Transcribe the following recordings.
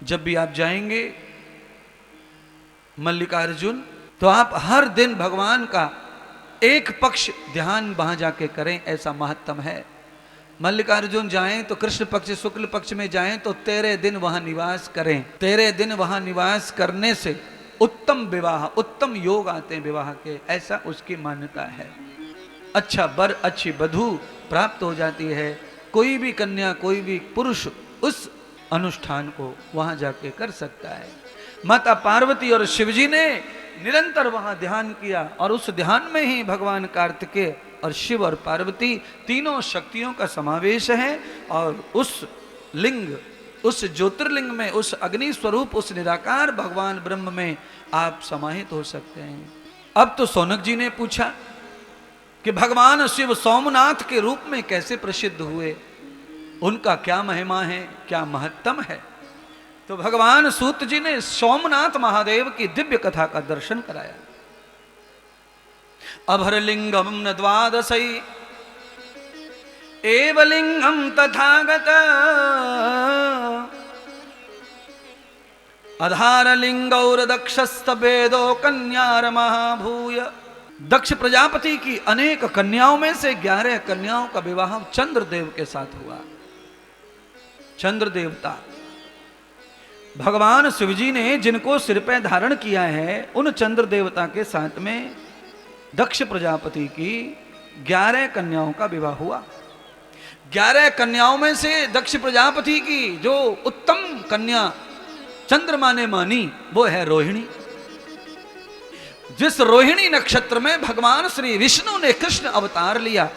जब भी आप जाएंगे मल्लिकार्जुन, तो आप हर दिन भगवान का एक पक्ष ध्यान वहां जाके करें, ऐसा महत्तम है। मल्लिकार्जुन जाएं तो कृष्ण पक्ष शुक्ल पक्ष में जाएं तो 13 दिन वहां निवास करें। 13 दिन वहां निवास करने से उत्तम विवाह, उत्तम योग आते हैं विवाह के, ऐसा उसकी मान्यता है। अच्छा वर, अच्छी वधू प्राप्त हो जाती है। कोई भी कन्या, कोई भी पुरुष उस अनुष्ठान को वहां जाके कर सकता है। माता पार्वती और शिवजी ने निरंतर वहां ध्यान किया और उस ध्यान में ही भगवान कार्तिकेय और शिव और पार्वती तीनों शक्तियों का समावेश है। और उस लिंग, उस ज्योतिर्लिंग में, उस अग्नि स्वरूप, उस निराकार भगवान ब्रह्म में आप समाहित हो सकते हैं। अब तो सौनक जी ने पूछा कि भगवान शिव सोमनाथ के रूप में कैसे प्रसिद्ध हुए, उनका क्या महिमा है, क्या महत्तम है। तो भगवान सूत जी ने सोमनाथ महादेव की दिव्य कथा का दर्शन कराया। अभरलिंगम न द्वादशई एव लिंगम तथागत अधार लिंगौर दक्षस्तवेदो कन्यार महाभूय। दक्ष प्रजापति की अनेक कन्याओं में से 11 कन्याओं का विवाह चंद्रदेव के साथ हुआ। चंद्र देवता भगवान शिवजी ने जिनको सिर पे धारण किया है, उन चंद्र देवता के साथ में दक्ष प्रजापति की 11 कन्याओं का विवाह हुआ। 11 कन्याओं में से दक्ष प्रजापति की जो उत्तम कन्या चंद्रमा ने मानी वो है रोहिणी। जिस रोहिणी नक्षत्र में भगवान श्री विष्णु ने कृष्ण अवतार लिया,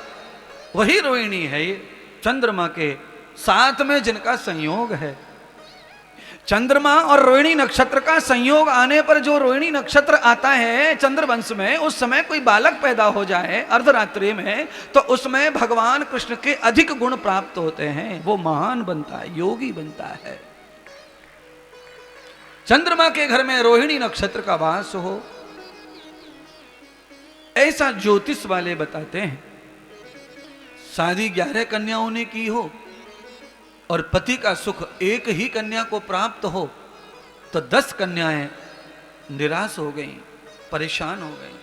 वही रोहिणी है ये, चंद्रमा के साथ में जिनका संयोग है। चंद्रमा और रोहिणी नक्षत्र का संयोग आने पर जो रोहिणी नक्षत्र आता है चंद्रवंश में, उस समय कोई बालक पैदा हो जाए अर्धरात्रि में, तो उसमें भगवान कृष्ण के अधिक गुण प्राप्त होते हैं, वो महान बनता है, योगी बनता है। चंद्रमा के घर में रोहिणी नक्षत्र का वास हो, ऐसा ज्योतिष वाले बताते हैं। शादी 11 कन्याओं ने की हो और पति का सुख एक ही कन्या को प्राप्त हो, तो 10 कन्याएं निराश हो गईं, परेशान हो गईं।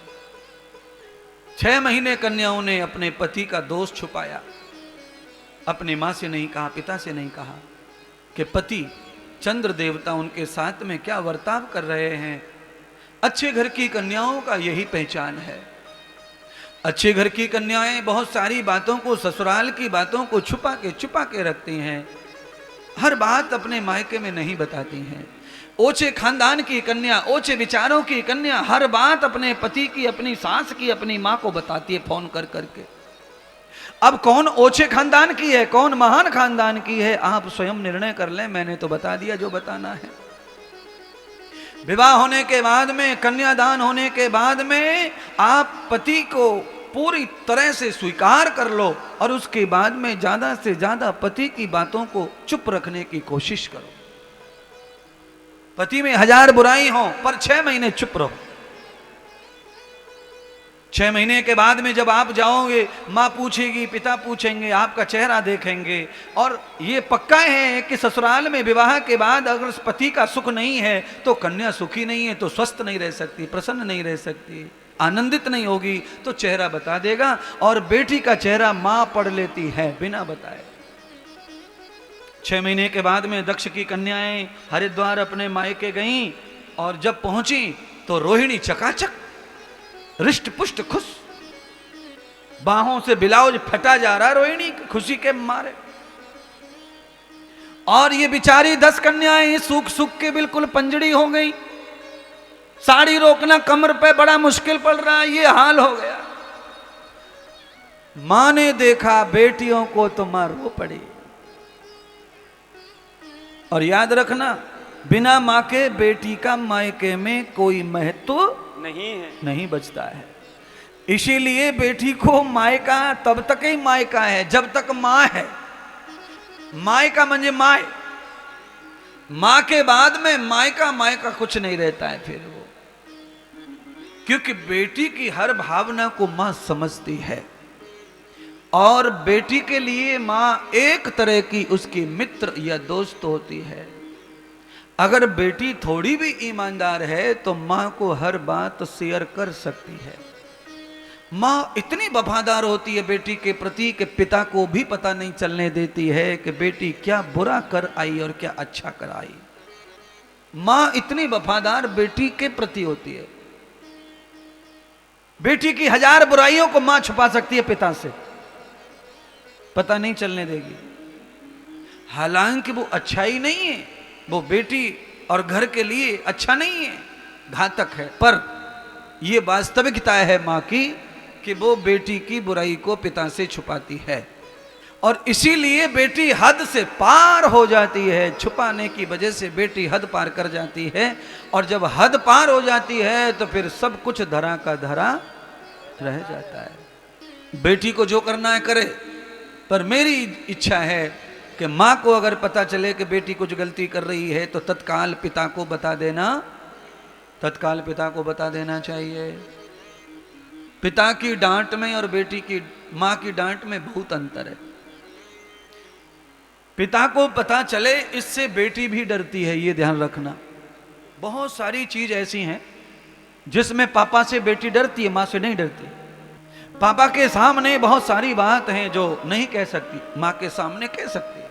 6 महीने कन्याओं ने अपने पति का दोष छुपाया, अपनी मां से नहीं कहा, पिता से नहीं कहा कि पति चंद्र देवता उनके साथ में क्या वर्ताव कर रहे हैं। अच्छे घर की कन्याओं का यही पहचान है। अच्छे घर की कन्याएं बहुत सारी बातों को, ससुराल की बातों को छुपा के रखती हैं, हर बात अपने मायके में नहीं बताती हैं। ओछे खानदान की कन्या, ओछे विचारों की कन्या हर बात अपने पति की, अपनी सास की, अपनी मां को बताती है फोन कर करके। अब कौन ओछे खानदान की है, कौन महान खानदान की है, आप स्वयं निर्णय कर लें, मैंने तो बता दिया जो बताना है। विवाह होने के बाद में, कन्यादान होने के बाद में आप पति को पूरी तरह से स्वीकार कर लो और उसके बाद में ज्यादा से ज्यादा पति की बातों को चुप रखने की कोशिश करो। पति में 1000 बुराई हो पर 6 महीने चुप रहो। 6 महीने के बाद में जब आप जाओगे, माँ पूछेगी, पिता पूछेंगे, आपका चेहरा देखेंगे, और ये पक्का है कि ससुराल में विवाह के बाद अगर पति का सुख नहीं है तो कन्या सुखी नहीं है, तो स्वस्थ नहीं रह सकती, प्रसन्न नहीं रह सकती, आनंदित नहीं होगी, तो चेहरा बता देगा। और बेटी का चेहरा माँ पढ़ लेती है बिना बताए। 6 महीने के बाद में दक्ष की कन्याएं हरिद्वार अपने मायके गईं और जब पहुंची तो रोहिणी चकाचक, रिष्ट पुष्ट खुश, बाहों से ब्लाउज फटा जा रहा रोहिणी खुशी के मारे। और ये बिचारी 10 कन्याएं सूख सूख के बिल्कुल पंजड़ी हो गई। साड़ी रोकना कमर पे बड़ा मुश्किल पड़ रहा, ये हाल हो गया। मां ने देखा बेटियों को तो मां रो पड़ी। और याद रखना, बिना मां के बेटी का मायके में कोई महत्व नहीं है, नहीं बचता है। इसीलिए बेटी को मायका तब तक ही मायका है जब तक मां है। मायका म्हणजे माय, मां के बाद में मायका मायका कुछ नहीं रहता है फिर वो, क्योंकि बेटी की हर भावना को मां समझती है। और बेटी के लिए मां एक तरह की उसकी मित्र या दोस्त होती है। अगर बेटी थोड़ी भी ईमानदार है तो मां को हर बात शेयर कर सकती है। मां इतनी वफादार होती है बेटी के प्रति कि पिता को भी पता नहीं चलने देती है कि बेटी क्या बुरा कर आई और क्या अच्छा कर आई। मां इतनी वफादार बेटी के प्रति होती है। बेटी की 1000 बुराइयों को मां छुपा सकती है पिता से, पता नहीं चलने देगी। हालांकि वो अच्छा ही नहीं है, वो बेटी और घर के लिए अच्छा नहीं है, घातक है, पर यह वास्तविकता है मां की कि वो बेटी की बुराई को पिता से छुपाती है। और इसीलिए बेटी हद से पार हो जाती है। छुपाने की वजह से बेटी हद पार कर जाती है, और जब हद पार हो जाती है तो फिर सब कुछ धरा का धरा रह जाता है। बेटी को जो करना है करे, पर मेरी इच्छा है कि माँ को अगर पता चले कि बेटी कुछ गलती कर रही है तो तत्काल पिता को बता देना, तत्काल पिता को बता देना चाहिए। पिता की डांट में और बेटी की माँ की डांट में बहुत अंतर है। पिता को पता चले इससे बेटी भी डरती है, ये ध्यान रखना। बहुत सारी चीज ऐसी हैं जिसमें पापा से बेटी डरती है, माँ से नहीं डरती। पापा के सामने बहुत सारी बात हैं जो नहीं कह सकती, माँ के सामने कह सकती है।